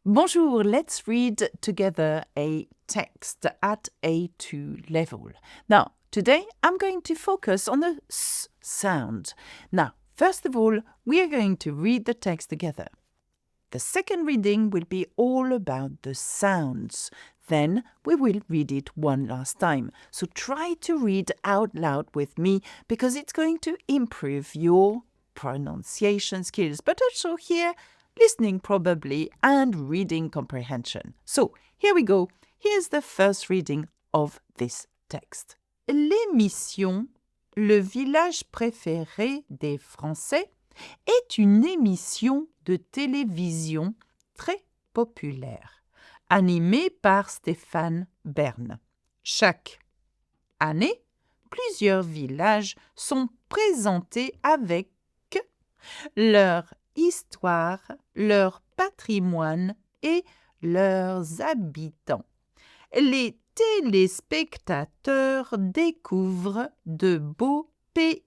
Bonjour, let's read together a text at A2 level. Now, today I'm going to focus on the S sound. Now, first of all, we are going to read the text together. The second reading will be all about the sounds. Then we will read it one last time. So try to read out loud with me because it's going to improve your pronunciation skills, but also here, listening probably, and reading comprehension. So, here we go. Here's the first reading of this text. L'émission Le village préféré des Français est une émission de télévision très populaire, animée par Stéphane Bern. Chaque année, plusieurs villages sont présentés avec leur histoire, leur patrimoine et leurs habitants. Les téléspectateurs découvrent de beaux paysages,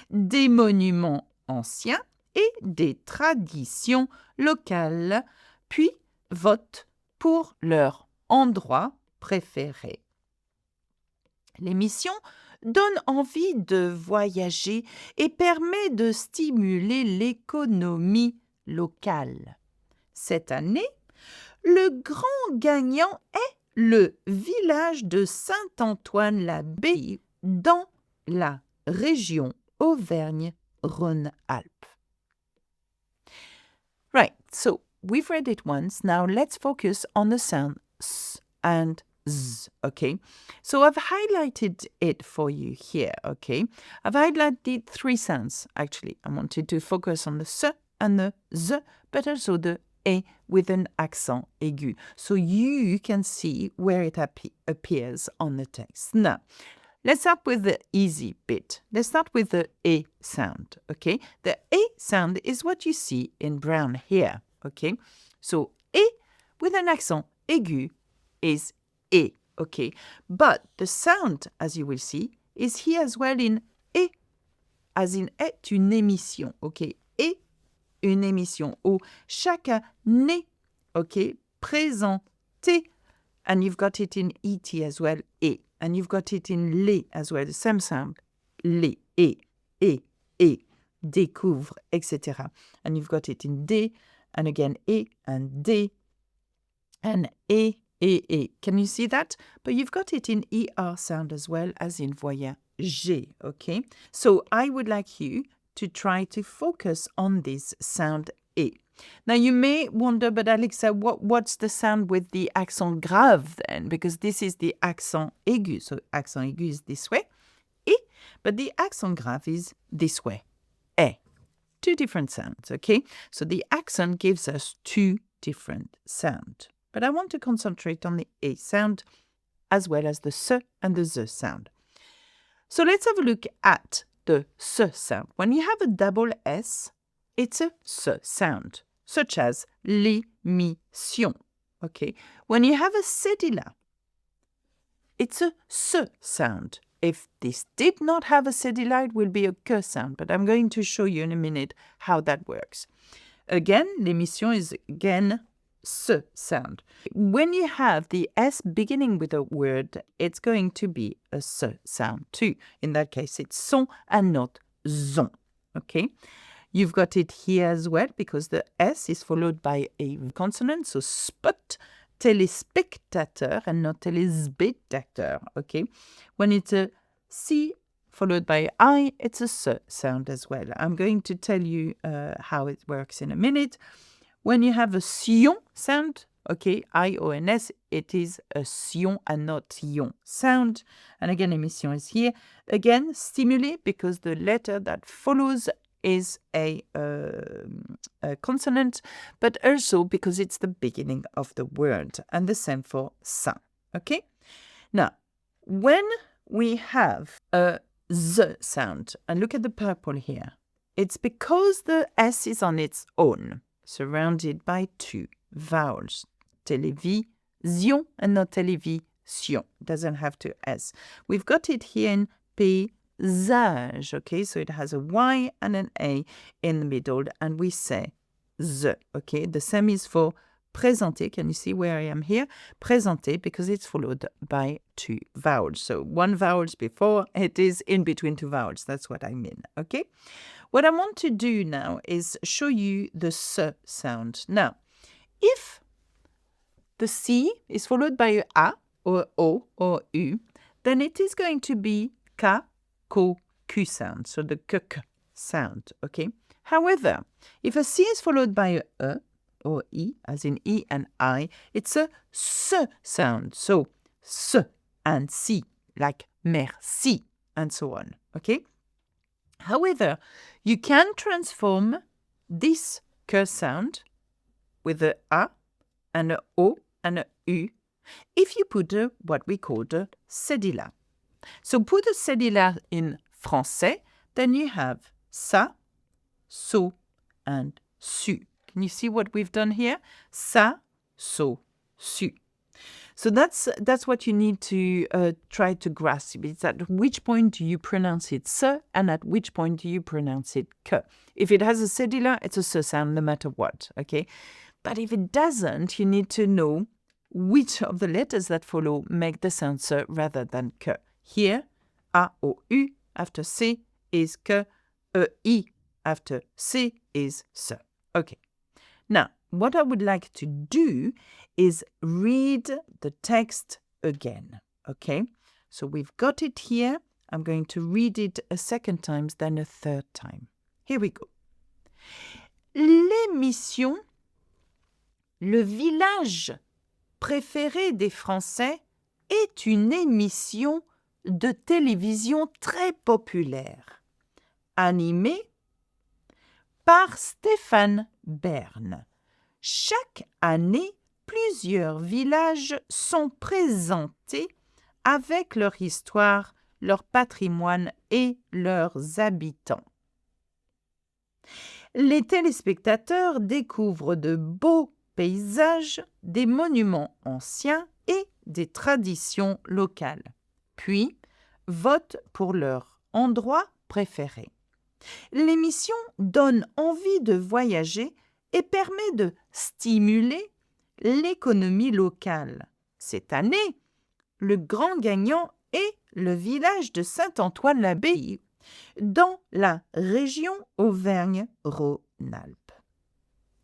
des monuments anciens et des traditions locales, puis votent pour leur endroit préféré. L'émission donne envie de voyager et permet de stimuler l'économie locale. Cette année, le grand gagnant est le village de Saint-Antoine-l'Abbaye dans la région Auvergne-Rhône-Alpes. Right, so we've read it once. Now let's focus on the sound S and Z, okay? So I've highlighted it for you here, okay? I've highlighted three sounds, actually. I wanted to focus on the S and the Z, but also the E with an accent aigu. So you can see where it appears on the text. Now, let's start with the easy bit. Let's start with the E sound, okay? The E sound is what you see in brown here, okay? So E with an accent aigu is E, okay? But the sound, as you will see, is here as well in E, as in est une émission, okay? Et une émission, ou chaque année, okay? Présenté, and you've got it in ET as well, E, and you've got it in les as well, the same sound, les, et, découvre, etc. And you've got it in D, and again, E, and D, and E. Can you see that? But you've got it in ER sound as well as in voyager, okay? So I would like you to try to focus on this sound E. Now you may wonder, but Alexa, what's the sound with the accent grave then? Because this is the accent aigu. So accent aigu is this way, E, but the accent grave is this way, E. Two different sounds, okay? So the accent gives us two different sounds. But I want to concentrate on the E sound as well as the S and the Z sound. So let's have a look at the S sound. When you have a double S, it's a S sound, such as l'émission, okay? When you have a cédilla, it's a S sound. If this did not have a cédilla, it will be a K sound, but I'm going to show you in a minute how that works. Again, l'émission is again S sound. When you have the S beginning with a word, it's going to be a S sound too. In that case, it's son and not zon. Okay? You've got it here as well because the S is followed by a consonant, so spot, téléspectateur and not téléspectateur. Okay? When it's a C followed by I, it's a S sound as well. I'm going to tell you how it works in a minute. When you have a sion sound, okay, I-O-N-S, it is a sion and not yon sound. And again, émission is here. Again, stimuli, because the letter that follows is a consonant, but also because it's the beginning of the word. And the same for saint, okay? Now, when we have a Z sound, and look at the purple here, it's because the S is on its own, surrounded by two vowels, télévision and not télévision. It doesn't have to S. We've got it here in P, okay? So it has a Y and an A in the middle, and we say the, okay? The same is for présenter. Can you see where I am here? Présenter, because it's followed by two vowels. So one vowel before, it is in between two vowels. That's what I mean, okay? What I want to do now is show you the S sound. Now, if the C is followed by a or O or U, then it is going to be K, Ko, Q sound, so the K sound, okay? However, if a C is followed by a or E, as in E and I, it's a S sound, so S and C, like merci, and so on, okay? However, you can transform this K sound with a and a O and a U if you put what we call the cédilla. So put a cédilla in Français, then you have ça, so, and su. Can you see what we've done here? Ça, so, su. So that's what you need to try to grasp. It's at which point do you pronounce it S, and at which point do you pronounce it K. If it has a cédilla, it's a S sound no matter what, okay? But if it doesn't, you need to know which of the letters that follow make the sound S rather than K. Here, A or U after C is K, E after C is S. Okay. Now, what I would like to do is read the text again, okay? So we've got it here. I'm going to read it a second time, then a third time. Here we go. L'émission Le village préféré des Français est une émission de télévision très populaire, animée par Stéphane Bern. Chaque année, plusieurs villages sont présentés avec leur histoire, leur patrimoine et leurs habitants. Les téléspectateurs découvrent de beaux paysages, des monuments anciens et des traditions locales, puis votent pour leur endroit préféré. L'émission donne envie de voyager et permet de stimuler l'économie locale. Cette année, le grand gagnant est le village de Saint-Antoine-l'Abbaye, dans la région Auvergne-Rhône-Alpes.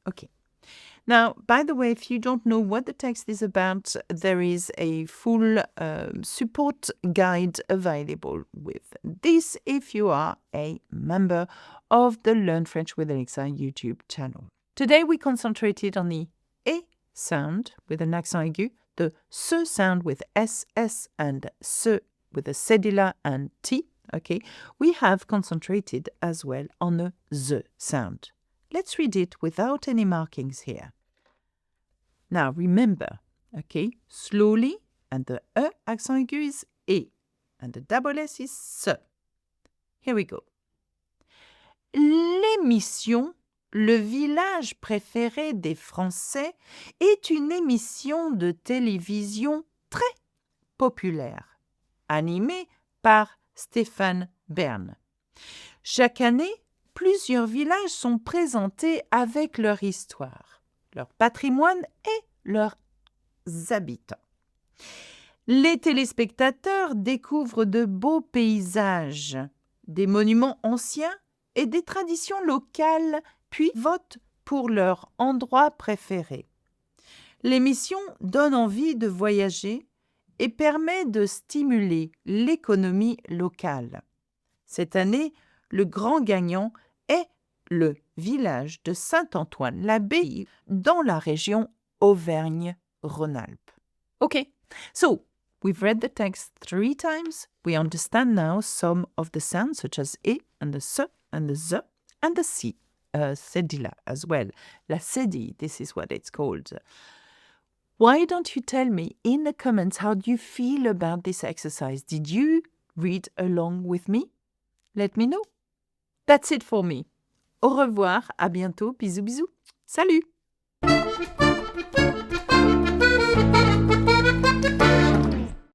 Okay. Now, by the way, if you don't know what the text is about, there is a full support guide available with this if you are a member of the Learn French with Alexa YouTube channel. Today we concentrated on the E sound with an accent aigu, the S sound with SS and S with a cédilla and T. Okay, we have concentrated as well on the Z sound. Let's read it without any markings here. Now remember, okay, slowly, and the E accent aigu is E, and the double S is S. Here we go. L'émission Le village préféré des Français est une émission de télévision très populaire, animée par Stéphane Bern. Chaque année, plusieurs villages sont présentés avec leur histoire, leur patrimoine et leurs habitants. Les téléspectateurs découvrent de beaux paysages, des monuments anciens et des traditions locales, puis votent pour leur endroit préféré. L'émission donne envie de voyager et permet de stimuler l'économie locale. Cette année, le grand gagnant est le village de Saint-Antoine-l'Abbaye dans la région Auvergne-Rhône-Alpes. Okay, so we've read the text 3 times. We understand now some of the sounds such as E and the S and the Z and the C, cédilla as well. La cédille, this is what it's called. Why don't you tell me in the comments how do you feel about this exercise? Did you read along with me? Let me know. That's it for me. Au revoir, à bientôt, bisous bisous. Salut!